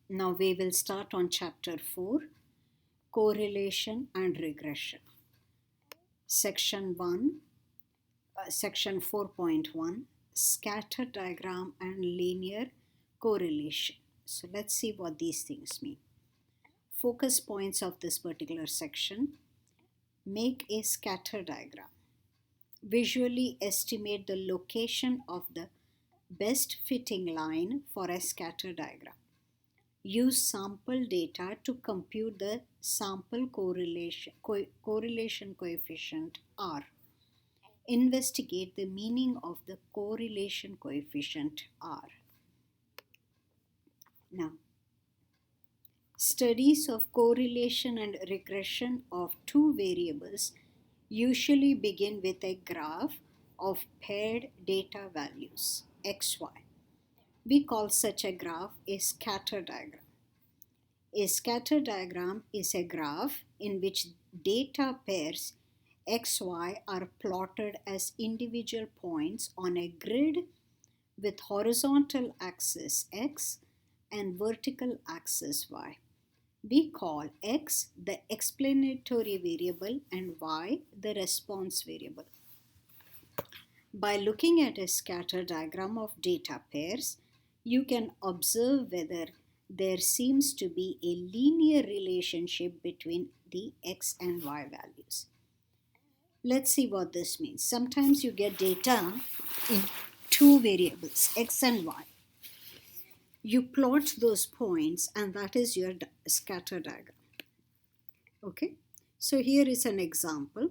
Now we will start on chapter 4, correlation and regression. Section 1, section 4.1, scatter diagram and linear correlation. So let's see what these things mean. Focus points of this particular section: make a scatter diagram. Visually estimate the location of the best fitting line for a scatter diagram. Use sample data to compute the sample correlation coefficient R. Investigate the meaning of the correlation coefficient R. Now, studies of correlation and regression of two variables usually begin with a graph of paired data values, xy. We call such a graph a scatter diagram. A scatter diagram is a graph in which data pairs xy are plotted as individual points on a grid with horizontal axis x and vertical axis y. We call x the explanatory variable and y the response variable. By looking at a scatter diagram of data pairs, you can observe whether there seems to be a linear relationship between the x and y values. Let's see what this means. Sometimes you get data in two variables, x and y. You plot those points and that is your scatter diagram. Okay, so here is an example.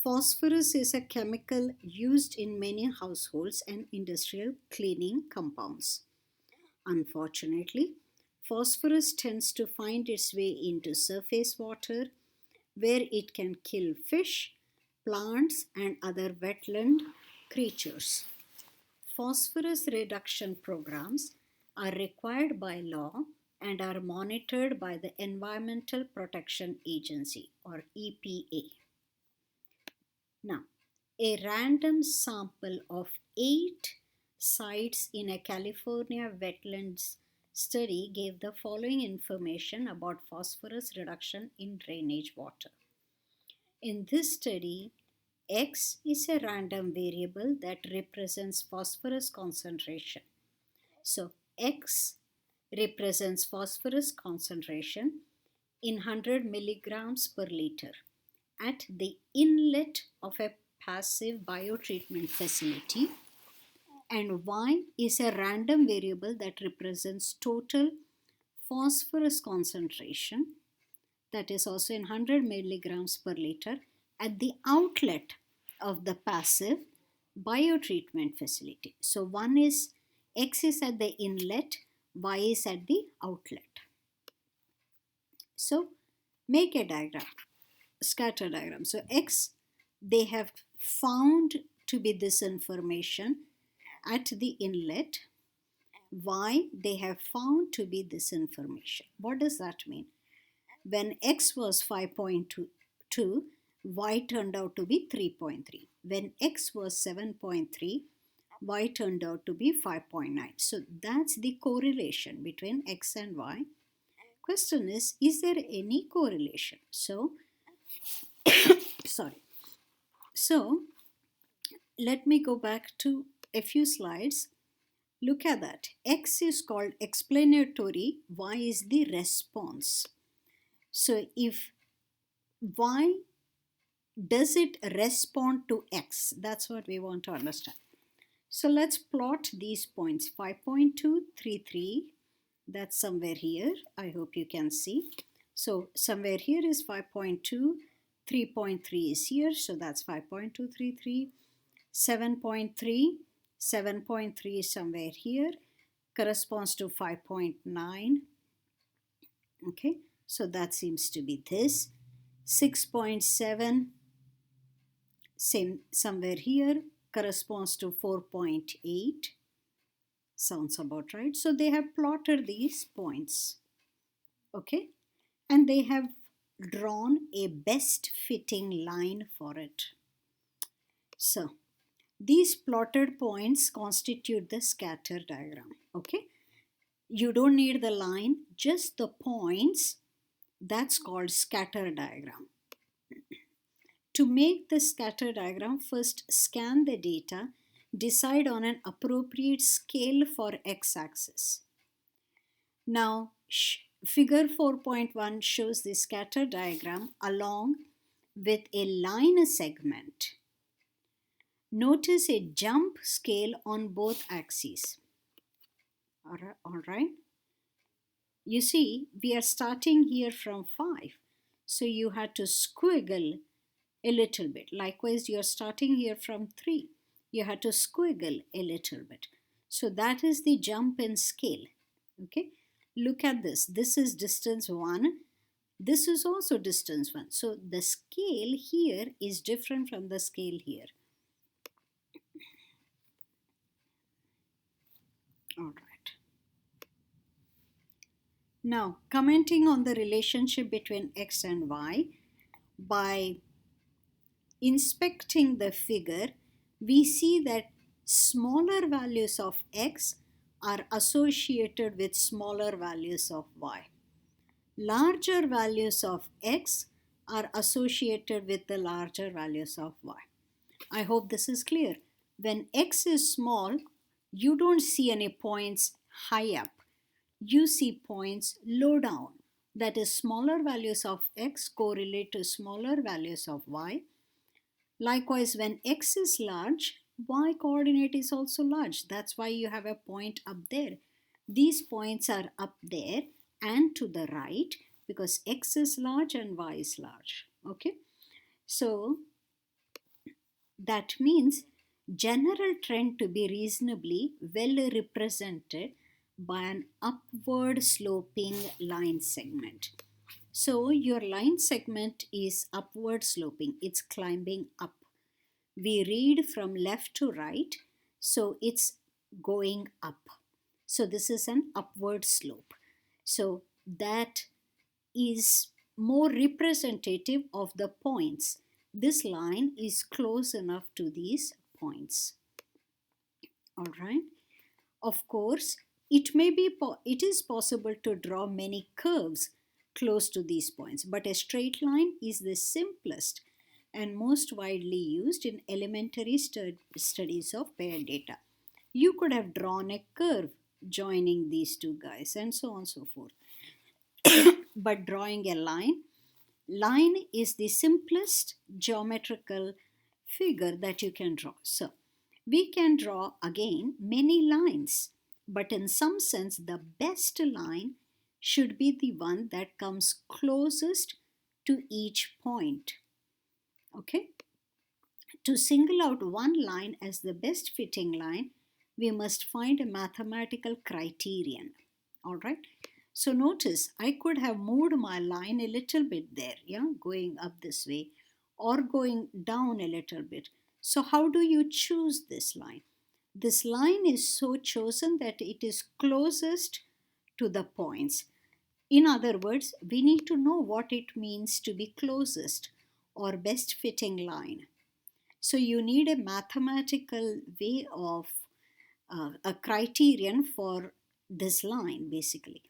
Phosphorus is a chemical used in many households and industrial cleaning compounds. Unfortunately, phosphorus tends to find its way into surface water where it can kill fish, plants, and other wetland creatures. Phosphorus reduction programs are required by law and are monitored by the Environmental Protection Agency or EPA. Now, a random sample of 8 sites in a California wetlands study gave the following information about phosphorus reduction in drainage water. In this study, X is a random variable that represents phosphorus concentration. So, X represents phosphorus concentration in 100 milligrams per liter at the inlet of a passive biotreatment facility, and Y is a random variable that represents total phosphorus concentration, that is also in 100 milligrams per liter at the outlet of the passive biotreatment facility. So one is X is at the inlet, Y is at the outlet. So make a diagram, scatter diagram. So X, they have found to be this information at the inlet. Y, they have found to be this information. What does that mean? When X was 5.2, Y turned out to be 3.3. When X was 7.3, Y turned out to be 5.9. So that's the correlation between X and Y. Question is there any correlation? So, sorry. So, let me go back to a few slides. Look at that. X is called explanatory, Y is the response. So, if Y, does it respond to X? That's what we want to understand. So, let's plot these points. 5.233, that's somewhere here. I hope you can see. So, somewhere here is 5.2. 3.3 is here, so that's 5.233. 7.3, 7.3 is somewhere here, corresponds to 5.9. Okay, so that seems to be this. 6.7, same somewhere here, corresponds to 4.8. Sounds about right. So they have plotted these points. Okay, and they have drawn a best fitting line for it. So these plotted points constitute the scatter diagram. Okay, You don't need the line, just the points. That's called scatter diagram. To make the scatter diagram, first scan the data, decide on an appropriate scale for x-axis. Now, figure 4.1 shows the scatter diagram along with a line segment. Notice a jump scale on both axes. All right. You see, we are starting here from 5. So you had to squiggle a little bit. Likewise, you're starting here from 3. You had to squiggle a little bit. So that is the jump in scale. Okay. Look at this. This is distance 1. This is also distance 1. So the scale here is different from the scale here. All right. Now, commenting on the relationship between x and y, by inspecting the figure, we see that smaller values of x are associated with smaller values of y. Larger values of x are associated with the larger values of y. I hope this is clear. When x is small, you don't see any points high up. You see points low down. That is, smaller values of x correlate to smaller values of y. Likewise, when x is large, y coordinate is also large. That's why you have a point up there. These points are up there and to the right because x is large and y is large. Okay, so that means general trend to be reasonably well represented by an upward sloping line segment. So your line segment is upward sloping. It's climbing up. We read from left to right, so it's going up. So this is an upward slope. So that is more representative of the points. This line is close enough to these points. All right. Of course, it is possible to draw many curves close to these points, but a straight line is the simplest and most widely used in elementary studies of paired data. You could have drawn a curve joining these two guys and so on and so forth. But drawing a line is the simplest geometrical figure that you can draw. So we can draw again many lines, but in some sense the best line should be the one that comes closest to each point. Okay? To single out one line as the best fitting line, we must find a mathematical criterion. All right? So notice I could have moved my line a little bit there, yeah, going up this way or going down a little bit. So how do you choose this line? This line is so chosen that it is closest to the points. In other words, we need to know what it means to be closest or best fitting line. So you need a mathematical way of a criterion for this line basically.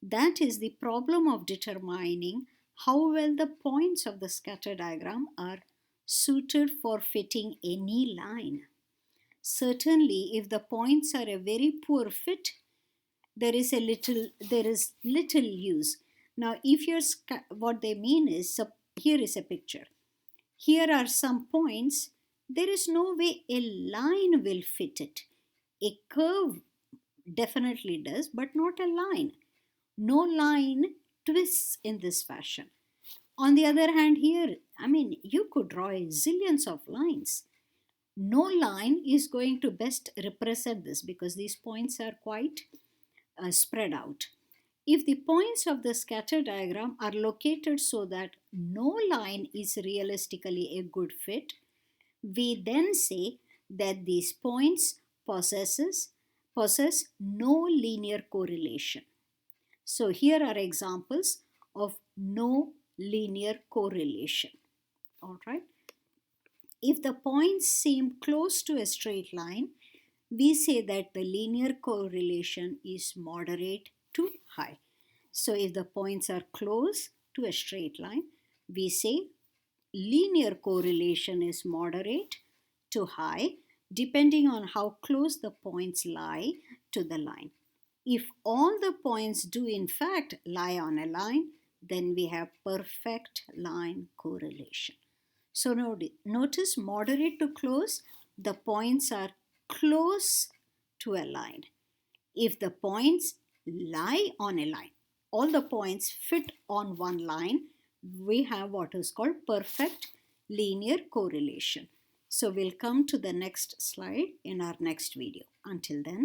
That is the problem of determining how well the points of the scatter diagram are suited for fitting any line. Certainly, if the points are a very poor fit, there is little use. Now, if you're what they mean is, so here is a picture. Here are some points. There is no way a line will fit it. A curve definitely does, but not a line. No line twists in this fashion. On the other hand, here, you could draw a zillions of lines. No line is going to best represent this because these points are quite spread out. If the points of the scatter diagram are located so that no line is realistically a good fit, we then say that these points possess no linear correlation. So here are examples of no linear correlation. All right. If the points seem close to a straight line, we say that the linear correlation is moderate to high. So if the points are close to a straight line, we say linear correlation is moderate to high depending on how close the points lie to the line. If all the points do in fact lie on a line, then we have perfect line correlation. So notice moderate to close, the points are close to a line. If the points lie on a line, all the points fit on one line, we have what is called perfect linear correlation. So we'll come to the next slide in our next video. Until then,